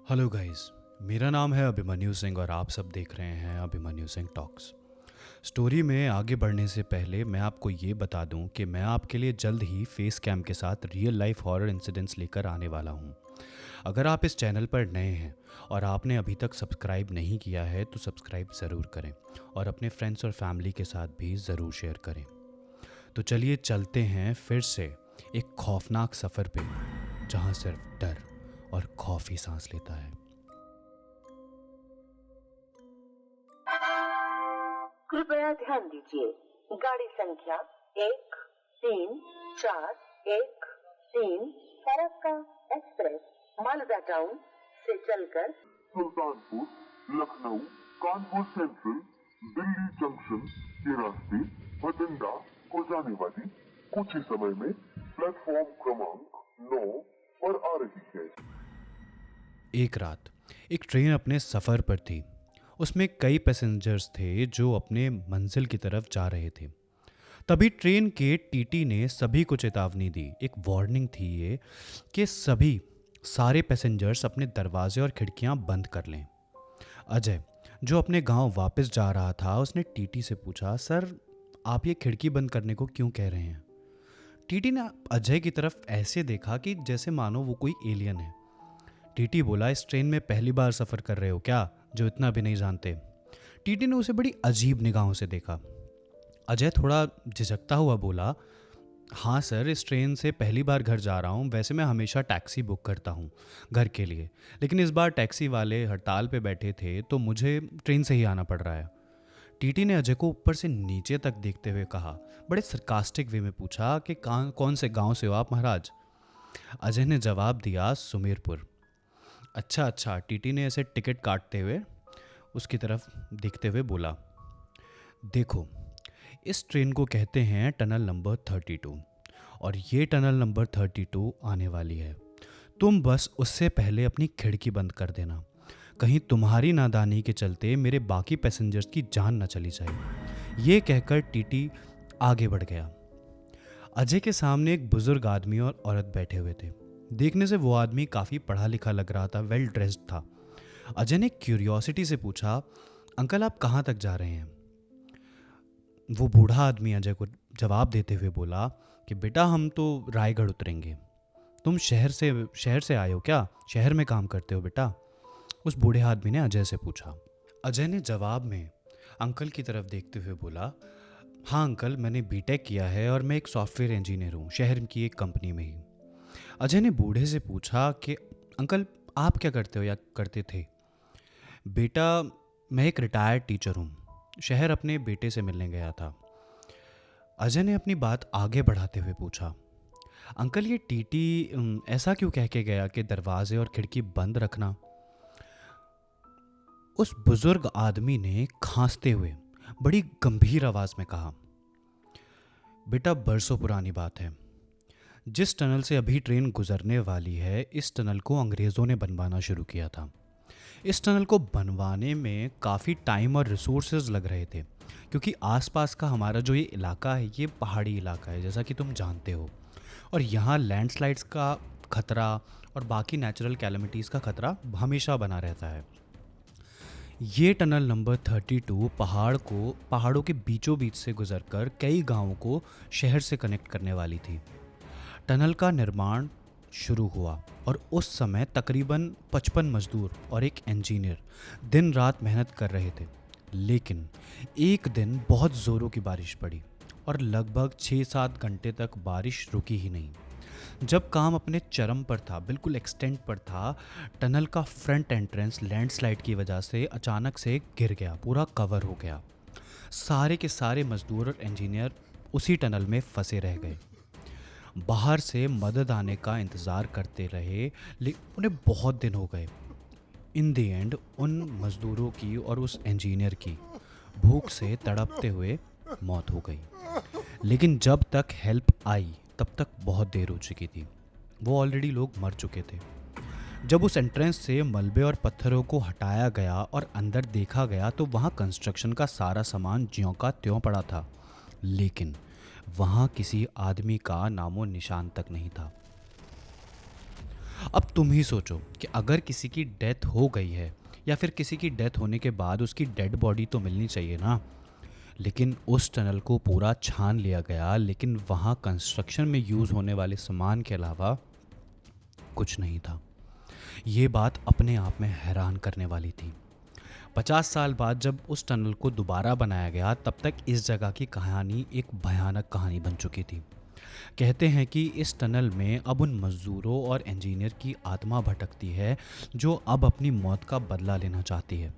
Hello guys. मेरा नाम है अभिमन्यु सिंह और आप सब देख रहे हैं अभिमन्यु सिंह टॉक्स। स्टोरी में आगे बढ़ने से पहले मैं आपको ये बता दूं कि मैं आपके लिए जल्द ही फेस कैम के साथ रियल लाइफ हॉरर इंसिडेंट्स लेकर आने वाला हूं। अगर आप इस चैनल पर नए हैं और आपने अभी तक सब्सक्राइब नहीं किया है तो सब्सक्राइब ज़रूर करें और अपने फ्रेंड्स और फैमिली के साथ भी ज़रूर शेयर करें। तो चलिए चलते हैं फिर से एक खौफनाक सफ़र पे, जहां सिर्फ डर और खौफ ही सांस लेता है। कृपया ध्यान दीजिए, गाड़ी संख्या 1341 फरक्का एक्सप्रेस मालदा टाउन से चलकर सुल्तानपुर, लखनऊ, कानपुर सेंट्रल, दिल्ली जंक्शन के रास्ते बठिंडा को जाने वाली कुछ ही समय में प्लेटफॉर्म क्रमांक 9 पर आ रही है। एक रात एक ट्रेन अपने सफ़र पर थी। उसमें कई पैसेंजर्स थे जो अपने मंजिल की तरफ जा रहे थे। तभी ट्रेन के टीटी ने सभी को चेतावनी दी। एक वार्निंग थी ये कि सारे पैसेंजर्स अपने दरवाजे और खिड़कियां बंद कर लें। अजय, जो अपने गांव वापस जा रहा था, उसने टीटी से पूछा, सर आप ये खिड़की बंद करने को क्यों कह रहे हैं? टीटी ने अजय की तरफ ऐसे देखा कि जैसे मानो वो कोई एलियन है। टीटी बोला, इस ट्रेन में पहली बार सफ़र कर रहे हो क्या, जो इतना भी नहीं जानते? टीटी ने उसे बड़ी अजीब निगाहों से देखा। अजय थोड़ा झिझकता हुआ बोला, हाँ सर, इस ट्रेन से पहली बार घर जा रहा हूँ। वैसे मैं हमेशा टैक्सी बुक करता हूँ घर के लिए, लेकिन इस बार टैक्सी वाले हड़ताल पे बैठे थे तो मुझे ट्रेन से ही आना पड़ रहा है। टीटी ने अजय को ऊपर से नीचे तक देखते हुए कहा, बड़े सरकास्टिक वे में पूछा कि कौन से गांव से हो आप महाराज? अजय ने जवाब दिया, सुमेरपुर। अच्छा अच्छा, टीटी ने ऐसे टिकट काटते हुए उसकी तरफ देखते हुए बोला, देखो इस ट्रेन को कहते हैं टनल नंबर 32 और ये टनल नंबर 32 आने वाली है। तुम बस उससे पहले अपनी खिड़की बंद कर देना, कहीं तुम्हारी नादानी के चलते मेरे बाकी पैसेंजर्स की जान न चली जाए। ये कहकर टीटी आगे बढ़ गया। अजय के सामने एक बुजुर्ग आदमी और औरत बैठे हुए थे। देखने से वो आदमी काफ़ी पढ़ा लिखा लग रहा था, वेल ड्रेस्ड था। अजय ने क्यूरियोसिटी से पूछा, अंकल आप कहाँ तक जा रहे हैं? वो बूढ़ा आदमी अजय को जवाब देते हुए बोला कि बेटा हम तो रायगढ़ उतरेंगे। तुम शहर से आए हो क्या? शहर में काम करते हो बेटा? उस बूढ़े आदमी ने अजय से पूछा। अजय ने जवाब में अंकल की तरफ देखते हुए बोला, हाँ अंकल, मैंने बीटेक किया है और मैं एक सॉफ्टवेयर इंजीनियर हूँ, शहर की एक कंपनी में ही। अजय ने बूढ़े से पूछा कि अंकल आप क्या करते हो या करते थे? बेटा मैं एक रिटायर्ड टीचर हूँ, शहर अपने बेटे से मिलने गया था। अजय ने अपनी बात आगे बढ़ाते हुए पूछा, अंकल ये टीटी ऐसा क्यों कह के गया कि दरवाजे और खिड़की बंद रखना? उस बुजुर्ग आदमी ने खांसते हुए बड़ी गंभीर आवाज में कहा, बेटा बरसों पुरानी बात है। जिस टनल से अभी ट्रेन गुजरने वाली है, इस टनल को अंग्रेज़ों ने बनवाना शुरू किया था। इस टनल को बनवाने में काफ़ी टाइम और रिसोर्सेज लग रहे थे, क्योंकि आसपास का हमारा जो ये इलाका है ये पहाड़ी इलाका है, जैसा कि तुम जानते हो, और यहाँ लैंडस्लाइड्स का खतरा और बाकी नेचुरल कैलेमिटीज़ का खतरा हमेशा बना रहता है। ये टनल नंबर 32 पहाड़ों के बीचों बीच से गुजरकर कई गांवों को शहर से कनेक्ट करने वाली थी। टनल का निर्माण शुरू हुआ और उस समय तकरीबन 55 मजदूर और एक इंजीनियर दिन रात मेहनत कर रहे थे। लेकिन एक दिन बहुत ज़ोरों की बारिश पड़ी और लगभग 6-7 घंटे तक बारिश रुकी ही नहीं। जब काम अपने चरम पर था, बिल्कुल एक्सटेंट पर था, टनल का फ्रंट एंट्रेंस लैंडस्लाइड की वजह से अचानक से गिर गया, पूरा कवर हो गया। सारे के सारे मजदूर और इंजीनियर उसी टनल में फंसे रह गए। बाहर से मदद आने का इंतज़ार करते रहे, लेकिन उन्हें बहुत दिन हो गए। इन द एंड उन मज़दूरों की और उस इंजीनियर की भूख से तड़पते हुए मौत हो गई। लेकिन जब तक हेल्प आई तब तक बहुत देर हो चुकी थी, वो ऑलरेडी लोग मर चुके थे। जब उस एंट्रेंस से मलबे और पत्थरों को हटाया गया और अंदर देखा गया तो वहाँ कंस्ट्रक्शन का सारा सामान ज्यों का त्यों पड़ा था, लेकिन वहाँ किसी आदमी का नामो निशान तक नहीं था। अब तुम ही सोचो कि अगर किसी की डेथ हो गई है या फिर किसी की डेथ होने के बाद उसकी डेड बॉडी तो मिलनी चाहिए ना। लेकिन उस टनल को पूरा छान लिया गया, लेकिन वहाँ कंस्ट्रक्शन में यूज़ होने वाले सामान के अलावा कुछ नहीं था। ये बात अपने आप में हैरान करने वाली थी। 50 साल बाद जब उस टनल को दोबारा बनाया गया, तब तक इस जगह की कहानी एक भयानक कहानी बन चुकी थी। कहते हैं कि इस टनल में अब उन मज़दूरों और इंजीनियर की आत्मा भटकती है जो अब अपनी मौत का बदला लेना चाहती है।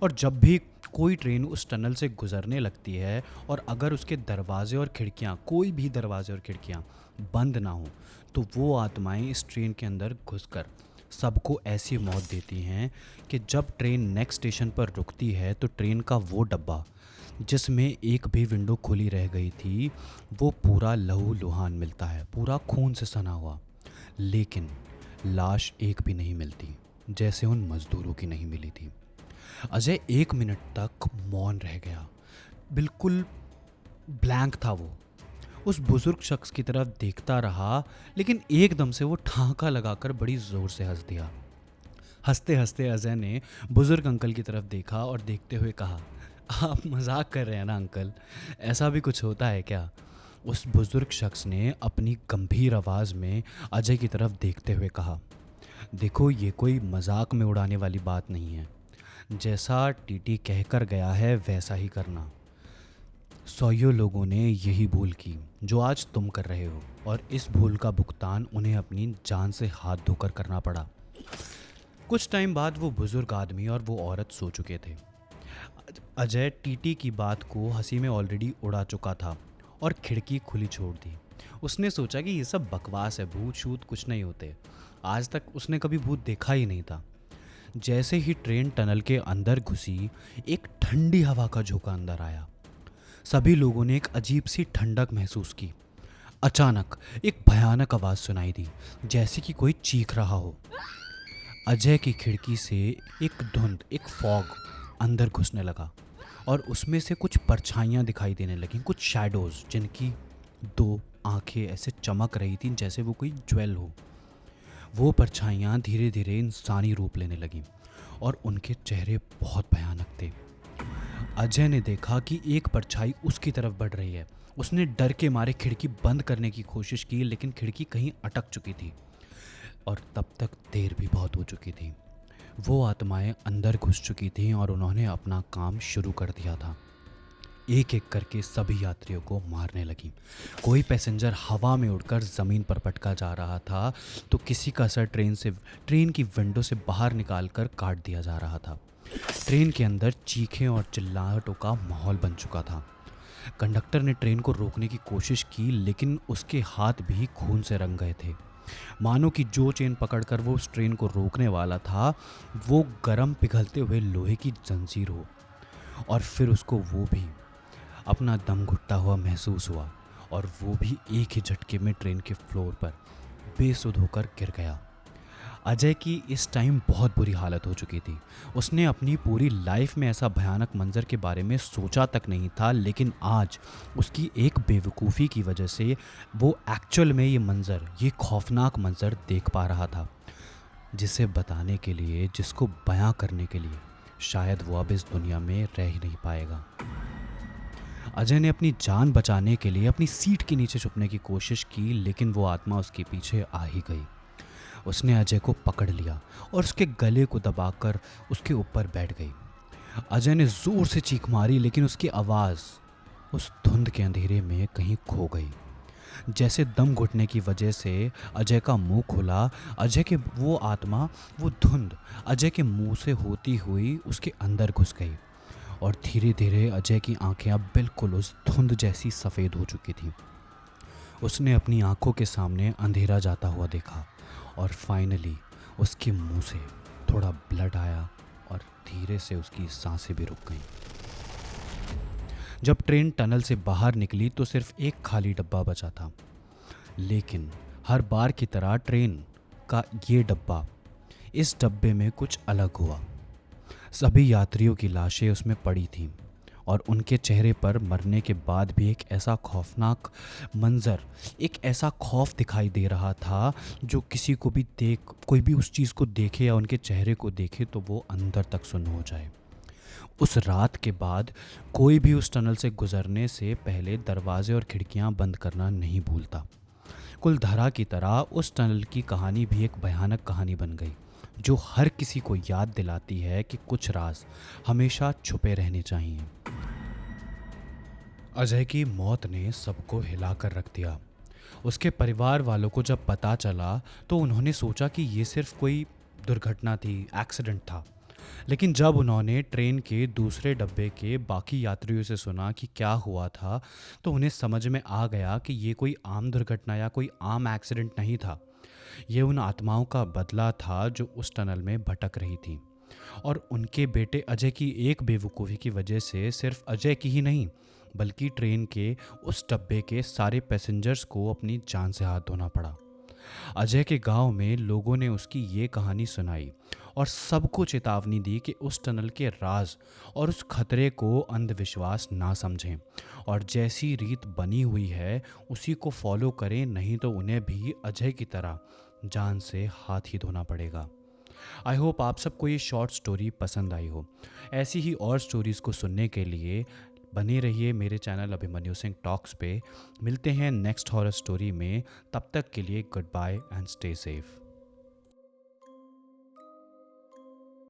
और जब भी कोई ट्रेन उस टनल से गुजरने लगती है और अगर उसके दरवाजे और खिड़कियाँ, कोई भी दरवाजे और खिड़कियाँ बंद ना हो, तो वो आत्माएं इस ट्रेन के अंदर घुसकर सबको ऐसी मौत देती हैं कि जब ट्रेन नेक्स्ट स्टेशन पर रुकती है तो ट्रेन का वो डब्बा जिसमें एक भी विंडो खुली रह गई थी, वो पूरा लहूलुहान मिलता है, पूरा खून से सना हुआ। लेकिन लाश एक भी नहीं मिलती, जैसे उन मज़दूरों की नहीं मिली थी। अजय 1 मिनट तक मौन रह गया। बिल्कुल ब्लैंक था वो। उस बुजुर्ग शख्स की तरफ देखता रहा, लेकिन एकदम से वो ठांका लगाकर बड़ी ज़ोर से हंस दिया। हंसते हंसते अजय ने बुजुर्ग अंकल की तरफ देखा और देखते हुए कहा, आप मजाक कर रहे हैं ना अंकल, ऐसा भी कुछ होता है क्या? उस बुजुर्ग शख्स ने अपनी गंभीर आवाज़ में अजय की तरफ देखते हुए कहा, देखो ये कोई मजाक में उड़ाने वाली बात नहीं है। जैसा टीटी कहकर गया है वैसा ही करना। सौयों लोगों ने यही भूल की जो आज तुम कर रहे हो, और इस भूल का भुगतान उन्हें अपनी जान से हाथ धोकर करना पड़ा। कुछ टाइम बाद वो बुजुर्ग आदमी और वो औरत सो चुके थे। अजय टीटी की बात को हंसी में ऑलरेडी उड़ा चुका था और खिड़की खुली छोड़ दी। उसने सोचा कि ये सब बकवास है, भूत शूत कुछ नहीं होते। आज तक उसने कभी भूत देखा ही नहीं था। जैसे ही ट्रेन टनल के अंदर घुसी, एक ठंडी हवा का झोंका अंदर आया। सभी लोगों ने एक अजीब सी ठंडक महसूस की। अचानक एक भयानक आवाज़ सुनाई दी, जैसे कि कोई चीख रहा हो। अजय की खिड़की से एक फॉग अंदर घुसने लगा और उसमें से कुछ परछाइयाँ दिखाई देने लगीं, कुछ शैडोज़ जिनकी 2 आंखें ऐसे चमक रही थीं जैसे वो कोई ज्वेल हो। वो परछाइयाँ धीरे धीरे इंसानी रूप लेने लगीं और उनके चेहरे बहुत भयानक थे। अजय ने देखा कि एक परछाई उसकी तरफ बढ़ रही है। उसने डर के मारे खिड़की बंद करने की कोशिश की, लेकिन खिड़की कहीं अटक चुकी थी और तब तक देर भी बहुत हो चुकी थी। वो आत्माएं अंदर घुस चुकी थीं और उन्होंने अपना काम शुरू कर दिया था। एक एक करके सभी यात्रियों को मारने लगी। कोई पैसेंजर हवा में उड़कर ज़मीन पर पटका जा रहा था, तो किसी का सर ट्रेन की विंडो से बाहर निकालकर काट दिया जा रहा था। ट्रेन के अंदर चीखें और चिल्लाहटों का माहौल बन चुका था। कंडक्टर ने ट्रेन को रोकने की कोशिश की, लेकिन उसके हाथ भी खून से रंग गए थे। मानो कि जो चेन पकड़कर वो उस ट्रेन को रोकने वाला था, वो गरम पिघलते हुए लोहे की जंजीर हो। और फिर उसको वो भी अपना दम घुटता हुआ महसूस हुआ, और वो भी एक ही झटके में ट्रेन के फ्लोर पर बेसुध होकर गिर गया। अजय की इस टाइम बहुत बुरी हालत हो चुकी थी। उसने अपनी पूरी लाइफ में ऐसा भयानक मंजर के बारे में सोचा तक नहीं था, लेकिन आज उसकी एक बेवकूफ़ी की वजह से वो एक्चुअल में ये खौफनाक मंजर देख पा रहा था, जिसे बताने के लिए, जिसको बयां करने के लिए शायद वो अब इस दुनिया में रह ही नहीं पाएगा। अजय ने अपनी जान बचाने के लिए अपनी सीट के नीचे छुपने की कोशिश की, लेकिन वो आत्मा उसके पीछे आ ही गई। उसने अजय को पकड़ लिया और उसके गले को दबाकर उसके ऊपर बैठ गई। अजय ने जोर से चीख मारी, लेकिन उसकी आवाज़ उस धुंध के अंधेरे में कहीं खो गई। जैसे दम घुटने की वजह से अजय का मुंह खुला, अजय के वो आत्मा, वो धुंध अजय के मुंह से होती हुई उसके अंदर घुस गई और धीरे धीरे अजय की आंखें अब बिल्कुल उस धुंध जैसी सफ़ेद हो चुकी थी। उसने अपनी आंखों के सामने अंधेरा जाता हुआ देखा और फाइनली उसके मुंह से थोड़ा ब्लड आया और धीरे से उसकी सांसें भी रुक गईं। जब ट्रेन टनल से बाहर निकली तो सिर्फ एक खाली डब्बा बचा था, लेकिन हर बार की तरह ट्रेन का ये डब्बा, इस डब्बे में कुछ अलग हुआ। सभी यात्रियों की लाशें उसमें पड़ी थीं और उनके चेहरे पर मरने के बाद भी एक ऐसा खौफनाक मंज़र, एक ऐसा खौफ दिखाई दे रहा था जो किसी को भी कोई भी उस चीज़ को देखे या उनके चेहरे को देखे तो वो अंदर तक सुन्न हो जाए। उस रात के बाद कोई भी उस टनल से गुजरने से पहले दरवाजे और खिड़कियां बंद करना नहीं भूलता। कुलधारा की तरह उस टनल की कहानी भी एक भयानक कहानी बन गई, जो हर किसी को याद दिलाती है कि कुछ राज हमेशा छुपे रहने चाहिए। अजय की मौत ने सबको हिलाकर रख दिया। उसके परिवार वालों को जब पता चला तो उन्होंने सोचा कि ये सिर्फ कोई दुर्घटना थी, एक्सीडेंट था। लेकिन जब उन्होंने ट्रेन के दूसरे डब्बे के बाकी यात्रियों से सुना कि क्या हुआ था, तो उन्हें समझ में आ गया कि ये कोई आम दुर्घटना या कोई आम एक्सीडेंट नहीं था। ये उन आत्माओं का बदला था जो उस टनल में भटक रही थी। और उनके बेटे अजय की एक बेवकूफ़ी की वजह से सिर्फ अजय की ही नहीं, बल्कि ट्रेन के उस डब्बे के सारे पैसेंजर्स को अपनी जान से हाथ धोना पड़ा। अजय के गांव में लोगों ने उसकी ये कहानी सुनाई और सबको चेतावनी दी कि उस टनल के राज और उस खतरे को अंधविश्वास ना समझें और जैसी रीत बनी हुई है उसी को फॉलो करें, नहीं तो उन्हें भी अजय की तरह जान से हाथ ही धोना पड़ेगा। आई होप आप सबको ये शॉर्ट स्टोरी पसंद आई हो। ऐसी ही और स्टोरीज़ को सुनने के लिए बने रहिए मेरे चैनल अभिमन्यु सिंह टॉक्स पे। मिलते हैं नेक्स्ट हॉरर स्टोरी में, तब तक के लिए goodbye and stay safe.